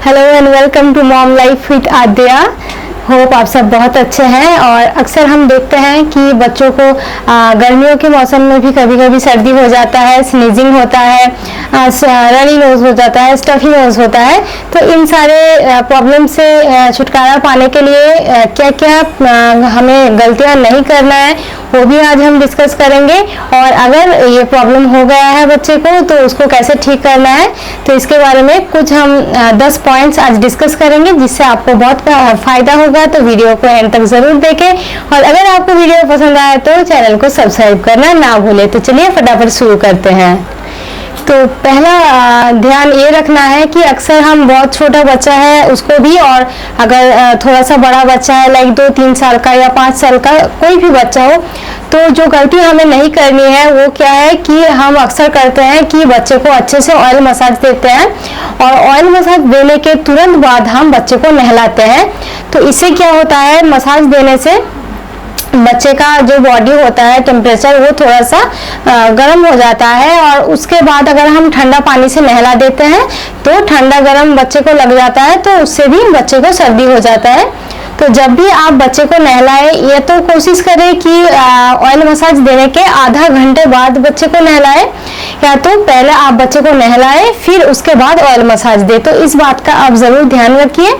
Hello and welcome to mom life with Aadya. Hope आप सब बहुत अच्छे हैं। और अक्सर हम देखते हैं कि बच्चों को गर्मियों के मौसम में भी कभी कभी सर्दी हो जाता है, स्नीजिंग होता है, रनी नोज हो जाता है, स्टफी नोज होता है। तो इन सारे प्रॉब्लम से छुटकारा पाने के लिए क्या क्या हमें गलतियां नहीं करना है वो भी आज हम डिस्कस करेंगे। और अगर ये प्रॉब्लम हो गया है बच्चे को तो उसको कैसे ठीक करना है, तो इसके बारे में कुछ हम 10 पॉइंट्स आज डिस्कस करेंगे जिससे आपको बहुत फायदा होगा। तो वीडियो को एंड तक जरूर देखें और अगर आपको वीडियो पसंद आए तो चैनल को सब्सक्राइब करना ना भूलें। तो चलिए फटाफट शुरू करते हैं। तो पहला ध्यान ये रखना है कि अक्सर हम बहुत छोटा बच्चा है उसको भी, और अगर थोड़ा सा बड़ा बच्चा है लाइक 2-3 साल का या 5 साल का कोई भी बच्चा हो, तो जो गलती हमें नहीं करनी है वो क्या है कि हम अक्सर करते हैं कि बच्चे को अच्छे से ऑयल मसाज देते हैं और ऑयल मसाज देने के तुरंत बाद हम बच्चे को नहलाते हैं। तो इससे क्या होता है, मसाज देने से बच्चे का जो बॉडी होता है टेम्परेचर वो थोड़ा सा गर्म हो जाता है, और उसके बाद अगर हम ठंडा पानी से नहला देते हैं तो ठंडा गर्म बच्चे को लग जाता है, तो उससे भी बच्चे को सर्दी हो जाता है। तो जब भी आप बच्चे को नहलाएं ये तो कोशिश करें कि ऑयल मसाज देने के आधा घंटे बाद बच्चे को नहलाएं, या तो पहले आप बच्चे को नहलाएं फिर उसके बाद ऑयल मसाज दें। तो इस बात का आप ज़रूर ध्यान रखिए।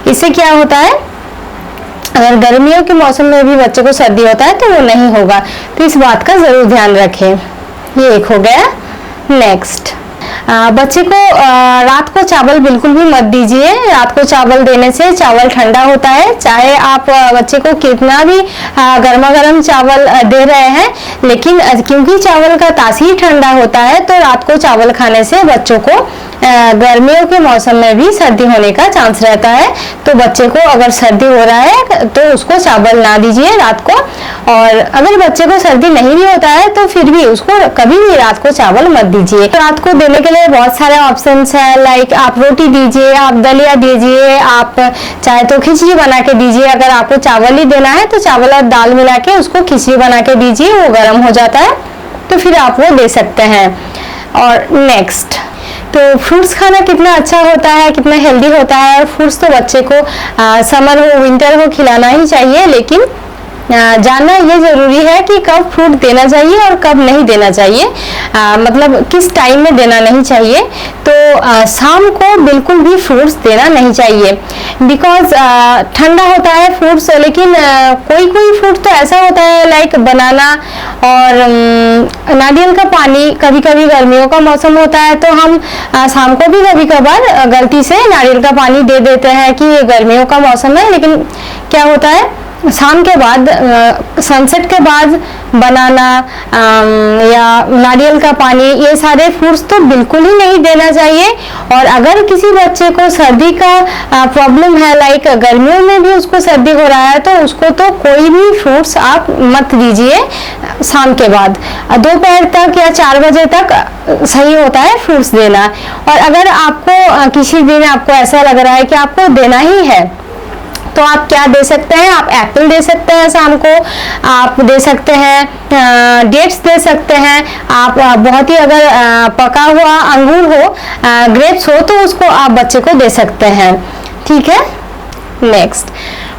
इससे क्या होता है, अगर गर्मियों के मौसम में भी बच्चे को सर्दी होता है तो वो नहीं होगा। तो इस बात का ज़रूर ध्यान रखें। ये एक हो गया। नेक्स्ट, बच्चे को रात को चावल बिल्कुल भी मत दीजिए। रात को चावल देने से चावल ठंडा होता है, चाहे आप बच्चे को कितना भी गर्मा गर्म चावल दे रहे हैं, लेकिन क्योंकि चावल का तासीर ठंडा होता है तो रात को चावल खाने से बच्चों को गर्मियों के मौसम में भी सर्दी होने का चांस रहता है। तो बच्चे को अगर सर्दी हो रहा है तो उसको चावल ना दीजिए रात को। और अगर बच्चे को सर्दी नहीं भी होता है तो फिर भी उसको कभी भी रात को चावल मत दीजिए। रात को देने के लिए बहुत सारे ऑप्शंस हैं, लाइक आप रोटी दीजिए, आप दलिया दीजिए, आप चाहे तो खिचड़ी बना के दीजिए। अगर आपको चावल ही देना है तो चावल और दाल मिला के उसको खिचड़ी बना के दीजिए, वो गर्म हो जाता है तो फिर आप वो दे सकते हैं। और नेक्स्ट, तो फ्रूट्स खाना कितना अच्छा होता है, कितना हेल्दी होता है। फ्रूट्स तो बच्चे को समर हो विंटर हो खिलाना ही चाहिए, लेकिन जानना ये जरूरी है कि कब फ्रूट देना चाहिए और कब नहीं देना चाहिए, मतलब किस टाइम में देना नहीं चाहिए। तो शाम को बिल्कुल भी फ्रूट्स देना नहीं चाहिए, बिकॉज ठंडा होता है फ्रूट्स। लेकिन कोई कोई फ्रूट तो ऐसा होता है लाइक बनाना और नारियल का पानी, कभी कभी गर्मियों का मौसम होता है तो हम शाम को भी कभी कभार गलती से नारियल का पानी दे देते हैं कि ये गर्मियों का मौसम है। लेकिन क्या होता है, शाम के बाद सनसेट के बाद बनाना या नारियल का पानी, ये सारे फ्रूट्स तो बिल्कुल ही नहीं देना चाहिए। और अगर किसी बच्चे को सर्दी का प्रॉब्लम है, लाइक गर्मियों में भी उसको सर्दी हो रहा है, तो उसको तो कोई भी फ्रूट्स आप मत दीजिए शाम के बाद। दोपहर तक या 4 बजे तक सही होता है फ्रूट्स देना। और अगर आपको किसी दिन आपको ऐसा लग रहा है कि आपको देना ही है तो आप क्या दे सकते हैं, आप एप्पल दे सकते हैं शाम को, आप दे सकते हैं डेट्स दे सकते हैं, आप बहुत ही अगर पका हुआ अंगूर हो, ग्रेप्स हो, तो उसको आप बच्चे को दे सकते हैं। ठीक है। नेक्स्ट,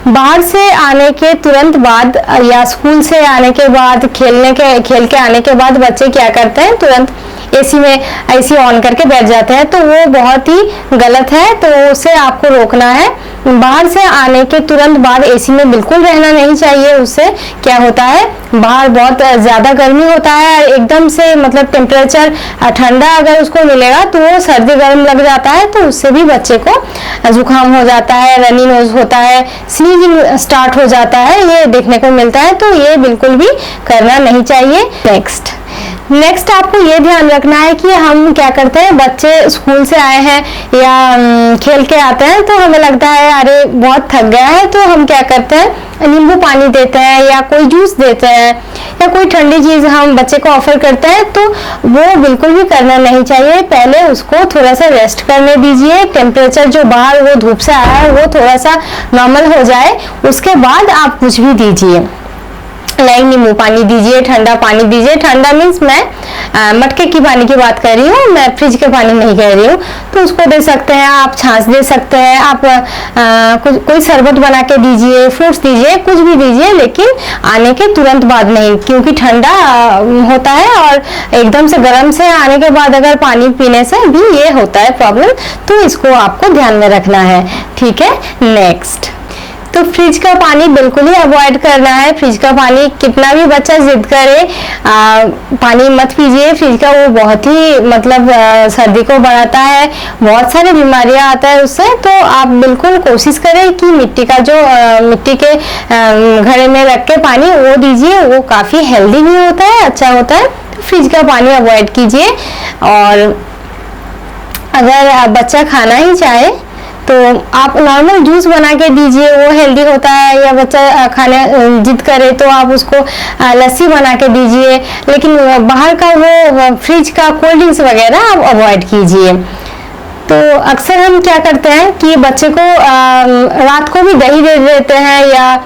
बाहर से आने के तुरंत बाद या स्कूल से आने के बाद खेल के आने के बाद बच्चे क्या करते हैं, तुरंत एसी ऑन करके बैठ जाते हैं, तो वो बहुत ही गलत है। तो उसे आपको रोकना है। बाहर से आने के तुरंत बाद एसी में बिल्कुल रहना नहीं चाहिए। उससे क्या होता है, बाहर बहुत ज़्यादा गर्मी होता है, एकदम से मतलब टेम्परेचर ठंडा अगर उसको मिलेगा तो वो सर्दी गर्म लग जाता है, तो उससे भी बच्चे को जुकाम हो जाता है, रनी नोज होता है, स्नीजिंग स्टार्ट हो जाता है, ये देखने को मिलता है। तो ये बिल्कुल भी करना नहीं चाहिए। नेक्स्ट आपको ये ध्यान रखना है कि हम क्या करते हैं, बच्चे स्कूल से आए हैं या खेल के आते हैं तो हमें लगता है अरे बहुत थक गया है, तो हम क्या करते हैं, नींबू पानी देते हैं या कोई जूस देते हैं या कोई ठंडी चीज़ हम बच्चे को ऑफर करते हैं। तो वो बिल्कुल भी करना नहीं चाहिए। पहले उसको थोड़ा सा रेस्ट करने दीजिए, टेम्परेचर जो बाहर वो धूप से आया है वो थोड़ा सा नॉर्मल हो जाए, उसके बाद आप कुछ भी दीजिए। लाइक नींबू पानी दीजिए, ठंडा पानी दीजिए। ठंडा मीन्स मैं मटके की पानी की बात कर रही हूँ, मैं फ्रिज के पानी नहीं कह रही हूँ। तो उसको दे सकते हैं आप, छाछ दे सकते हैं आप, कोई शरबत बना के दीजिए, फ्रूट्स दीजिए, कुछ भी दीजिए, लेकिन आने के तुरंत बाद नहीं, क्योंकि ठंडा होता है और एकदम से गर्म से आने के बाद अगर पानी पीने से भी ये होता है प्रॉब्लम, तो इसको आपको ध्यान में रखना है। ठीक है, नेक्स्ट, तो फ्रिज का पानी बिल्कुल ही अवॉइड करना है। फ्रिज का पानी कितना भी बच्चा जिद करे पानी मत पीजिए फ्रिज का, वो बहुत ही मतलब सर्दी को बढ़ाता है, बहुत सारी बीमारियां आता है उससे। तो आप बिल्कुल कोशिश करें कि मिट्टी का जो मिट्टी के घड़े में रख के पानी वो दीजिए, वो काफ़ी हेल्दी भी होता है, अच्छा होता है। तो फ्रिज का पानी अवॉइड कीजिए। और अगर बच्चा खाना ही चाहे तो आप नॉर्मल जूस बना के दीजिए, वो हेल्दी होता है। या बच्चा खाने जिद करे तो आप उसको लस्सी बना के दीजिए, लेकिन बाहर का वो फ्रिज का कोल्ड ड्रिंक्स वगैरह आप अवॉइड कीजिए। तो अक्सर हम क्या करते हैं कि बच्चे को रात को भी दही दे देते हैं, या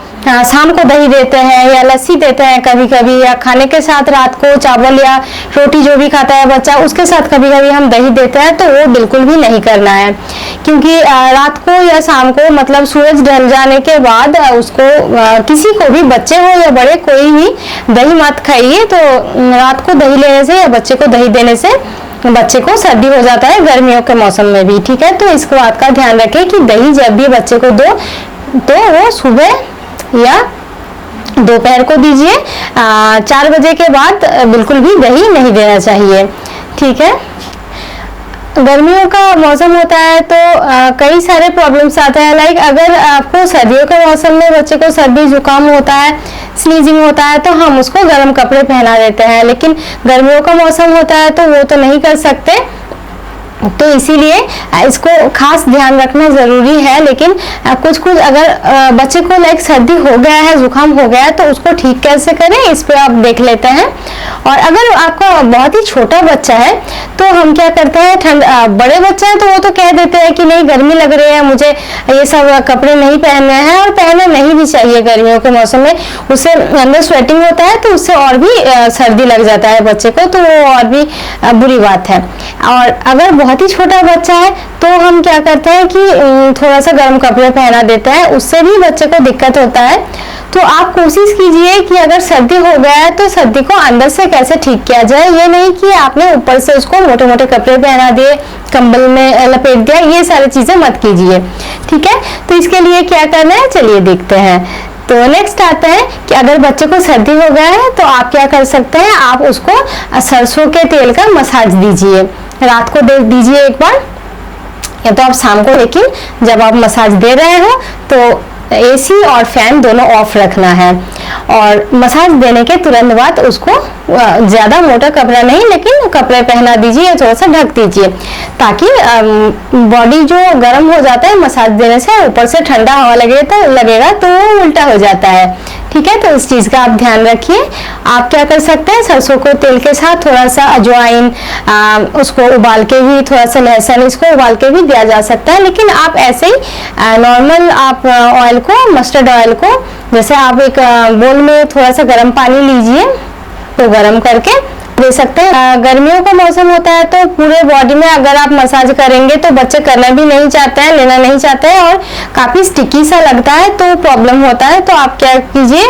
शाम को दही देते हैं, या लस्सी देते हैं कभी कभी, या खाने के साथ रात को चावल या रोटी जो भी खाता है बच्चा उसके साथ कभी कभी हम दही देते हैं। तो वो बिल्कुल भी नहीं करना है, क्योंकि रात को या शाम को मतलब सूरज ढल जाने के बाद उसको किसी को भी, बच्चे हो या बड़े, कोई भी दही मत खाइए। तो रात को दही लेने से या बच्चे को दही देने से बच्चे को सर्दी हो जाता है गर्मियों के मौसम में भी। ठीक है, तो इस बात का ध्यान रखें कि दही जब भी बच्चे को दो तो वो सुबह या दोपहर को दीजिए। 4 बजे के बाद बिल्कुल भी दही नहीं देना चाहिए। ठीक है, गर्मियों का मौसम होता है तो कई सारे प्रॉब्लम्स आते हैं। लाइक अगर आपको सर्दियों के मौसम में बच्चे को सर्दी जुकाम होता है, स्नीजिंग होता है, तो हम उसको गर्म कपड़े पहना देते हैं, लेकिन गर्मियों का मौसम होता है तो वो तो नहीं कर सकते। तो इसीलिए इसको खास ध्यान रखना जरूरी है। लेकिन कुछ कुछ अगर बच्चे को लाइक सर्दी हो गया है, जुकाम हो गया है, तो उसको ठीक कैसे करें इस पे आप देख लेते हैं। और अगर आपका बहुत ही छोटा बच्चा है तो हम क्या करते हैं, बड़े बच्चे हैं तो वो तो कह देते हैं कि नहीं गर्मी लग रही है, मुझे ये सब कपड़े नहीं पहनने हैं, और पहनना नहीं भी चाहिए गर्मियों के मौसम में। उससे अंदर स्वेटिंग होता है तो उससे और भी सर्दी लग जाता है बच्चे को, तो वो और भी बुरी बात है। और अगर बहुत ही छोटा बच्चा है तो हम क्या करते हैं कि थोड़ा सा गर्म कपड़े पहना देते हैं, उससे भी बच्चे को दिक्कत होता है। तो आप कोशिश कीजिए कि अगर सर्दी हो गया है तो सर्दी को अंदर से कैसे ठीक किया जाए। ये नहीं कि आपने ऊपर से उसको मोटे मोटे कपड़े पहना दिए, कंबल में लपेट दिया, ये सारी चीजें मत कीजिए। ठीक है, तो इसके लिए क्या करना है चलिए देखते हैं। तो नेक्स्ट आता है कि अगर बच्चे को सर्दी हो गया है तो आप क्या कर सकते हैं, आप उसको सरसों के तेल का मसाज दीजिए, रात को दे दीजिए एक बार, या तो आप शाम को। लेकिन जब आप मसाज दे रहे हो तो एसी और फैन दोनों ऑफ रखना है, और मसाज देने के तुरंत बाद उसको ज़्यादा मोटा कपड़ा नहीं लेकिन कपड़े पहना दीजिए या थोड़ा सा ढक दीजिए, ताकि बॉडी जो गर्म हो जाता है मसाज देने से, ऊपर से ठंडा हवा लगेगा तो वो उल्टा हो जाता है। ठीक है, तो इस चीज़ का आप ध्यान रखिए। आप क्या कर सकते हैं, सरसों को तेल के साथ थोड़ा सा अजवाइन, उसको उबाल के भी, थोड़ा सा लहसुन, इसको उबाल के भी दिया जा सकता है। लेकिन आप ऐसे ही नॉर्मल आप ऑयल को, मस्टर्ड ऑयल को, जैसे आप एक बोल में थोड़ा सा गर्म पानी लीजिए तो गर्म करके दे सकते हैं। गर्मियों का मौसम होता है तो पूरे बॉडी में अगर आप मसाज करेंगे तो बच्चे करना भी नहीं चाहते हैं, लेना नहीं चाहते हैं, और काफ़ी स्टिकी सा लगता है तो प्रॉब्लम होता है। तो आप क्या कीजिए,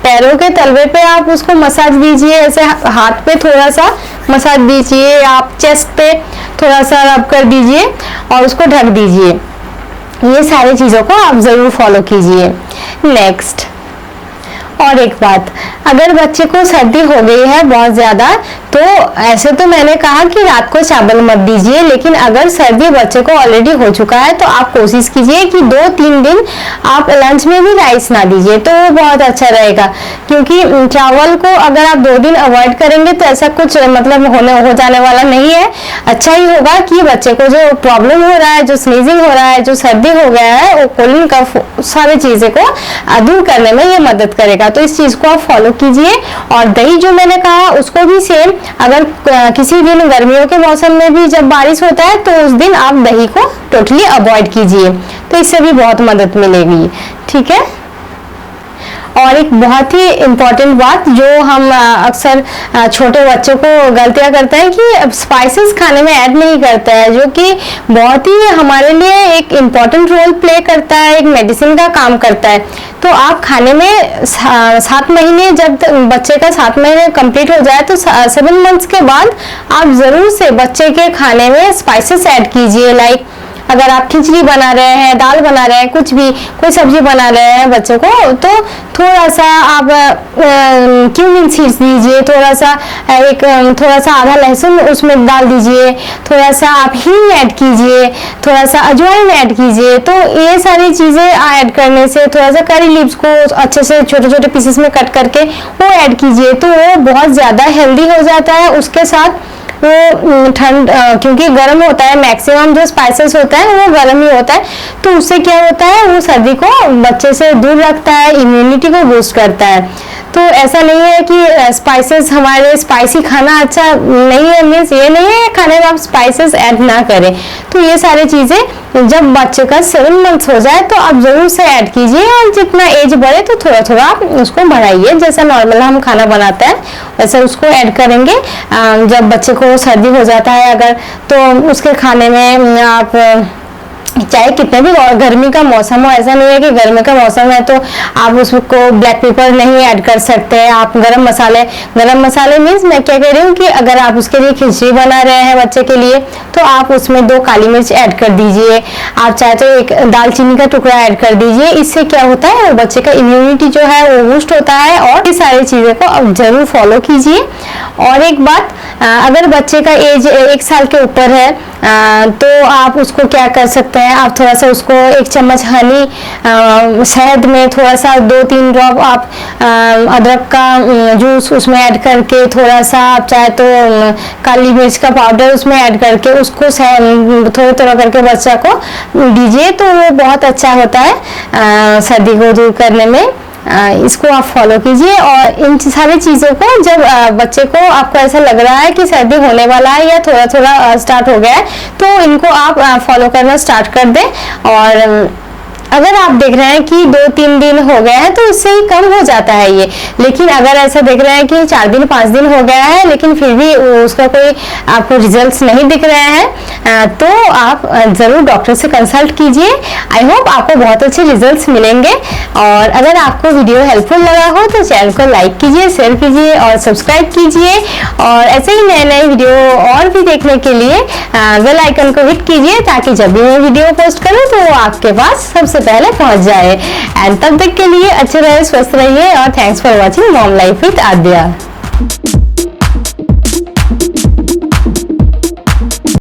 पैरों के तलवे पे आप उसको मसाज दीजिए, ऐसे हाथ पे थोड़ा सा मसाज दीजिए, आप चेस्ट पे थोड़ा सा रब कर दीजिए और उसको ढक दीजिए। ये सारी चीज़ों को आप ज़रूर फॉलो कीजिए। नेक्स्ट, और एक बात, अगर बच्चे को सर्दी हो गई है बहुत ज़्यादा, तो ऐसे तो मैंने कहा कि रात को चावल मत दीजिए, लेकिन अगर सर्दी बच्चे को ऑलरेडी हो चुका है तो आप कोशिश कीजिए कि 2-3 दिन आप लंच में भी राइस ना दीजिए, तो वो बहुत अच्छा रहेगा। क्योंकि चावल को अगर आप 2 दिन अवॉइड करेंगे तो ऐसा कुछ मतलब हो जाने वाला नहीं है। अच्छा ही होगा कि बच्चे को जो प्रॉब्लम हो रहा है, जो स्नीजिंग हो रहा है, जो सर्दी हो गया है, वो कोल्ड कफ सारी चीज़ें को दूर करने में ये मदद करेगा। तो इस चीज़ को आप फॉलो कीजिए। और दही जो मैंने कहा उसको भी सेम, अगर किसी दिन गर्मियों के मौसम में भी जब बारिश होता है तो उस दिन आप दही को टोटली अवॉइड कीजिए, तो इससे भी बहुत मदद मिलेगी। ठीक है, और एक बहुत ही इम्पोर्टेंट बात जो हम अक्सर छोटे बच्चों को गलतियां करते हैं कि स्पाइसेस खाने में ऐड नहीं करता है, जो कि बहुत ही हमारे लिए एक इम्पॉर्टेंट रोल प्ले करता है, एक मेडिसिन का काम करता है। तो आप खाने में 7 महीने, जब बच्चे का 7 महीने कंप्लीट हो जाए तो 7 मंथ्स के बाद आप जरूर से बच्चे के खाने में स्पाइसेस ऐड कीजिए। लाइक अगर आप खिचड़ी बना रहे हैं, दाल बना रहे हैं, कुछ भी कोई सब्जी बना रहे हैं बच्चों को, तो थोड़ा सा आप क्यूमिन सीड्स दीजिए, थोड़ा सा आधा लहसुन उसमें डाल दीजिए, थोड़ा सा आप हींग ऐड कीजिए, थोड़ा सा अजवाइन ऐड कीजिए। तो ये सारी चीज़ें ऐड करने से, थोड़ा सा करी लीव्स को अच्छे से छोटे छोटे पीसेस में कट करके वो ऐड कीजिए, तो वो बहुत ज़्यादा हेल्दी हो जाता है। उसके साथ वो ठंड, क्योंकि गर्म होता है, मैक्सिमम जो स्पाइसेस होता है वो गर्म ही होता है, तो उससे क्या होता है, वो सर्दी को बच्चे से दूर रखता है, इम्यूनिटी को बूस्ट करता है। तो ऐसा नहीं है कि स्पाइसेस, हमारे स्पाइसी खाना अच्छा नहीं है, मीन्स ये नहीं है खाने में आप स्पाइसेस ऐड ना करें। तो ये सारी चीज़ें जब बच्चे का 7 मंथ्स हो जाए तो आप ज़रूर से ऐड कीजिए, और जितना एज बढ़े तो थोड़ा थोड़ा आप उसको बढ़ाइए। जैसा नॉर्मल हम खाना बनाते हैं वैसे उसको ऐड करेंगे। जब बच्चे को सर्दी हो जाता है अगर, तो उसके खाने में आप चाहे कितने भी गर्मी का मौसम हो, ऐसा नहीं है कि गर्मी का मौसम है तो आप उसको ब्लैक पेपर नहीं ऐड कर सकते हैं। आप गरम मसाले मीन्स मैं क्या कह रही हूँ कि अगर आप उसके लिए खिचड़ी बना रहे हैं बच्चे के लिए, तो आप उसमें 2 काली मिर्च ऐड कर दीजिए। आप चाहे तो एक दालचीनी का टुकड़ा ऐड कर दीजिए। इससे क्या होता है, वो बच्चे का इम्यूनिटी जो है वो बूस्ट होता है। और ये सारी चीज़ें को आप जरूर फॉलो कीजिए। और एक बात, अगर बच्चे का एज 1 साल के ऊपर है तो आप उसको क्या कर सकते हैं, आप थोड़ा सा उसको 1 चम्मच हनी शहद में थोड़ा सा 2-3 ड्रॉप आप अदरक का जूस उसमें ऐड करके, थोड़ा सा आप चाहे तो काली मिर्च का पाउडर उसमें ऐड करके उसको थोड़ा करके बच्चा को दीजिए, तो वो बहुत अच्छा होता है सर्दी को दूर करने में। इसको आप फॉलो कीजिए। और इन सारी चीज़ों को जब बच्चे को आपको ऐसा लग रहा है कि सर्दी होने वाला है या थोड़ा थोड़ा स्टार्ट हो गया है, तो इनको आप फॉलो करना स्टार्ट कर दें। और अगर आप देख रहे हैं कि 2-3 दिन हो गए हैं तो इससे ही कम हो जाता है ये। लेकिन अगर ऐसा देख रहे हैं कि 4 दिन 5 दिन हो गया है लेकिन फिर भी उसका कोई आपको रिजल्ट्स नहीं दिख रहे हैं, तो आप ज़रूर डॉक्टर से कंसल्ट कीजिए। आई होप आपको बहुत अच्छे रिजल्ट्स मिलेंगे। और अगर आपको वीडियो हेल्पफुल लगा हो तो चैनल को लाइक कीजिए, शेयर कीजिए और सब्सक्राइब कीजिए। और ऐसे ही नए नए वीडियो और भी देखने के लिए बेल आइकन को हिट कीजिए, ताकि जब भी मैं वीडियो पोस्ट करूँ तो वो आपके पास सबसे पहले पहुंच जाए। एंड तब तक के लिए अच्छे रहिए, स्वस्थ रहिए और thanks for watching mom life with Adya.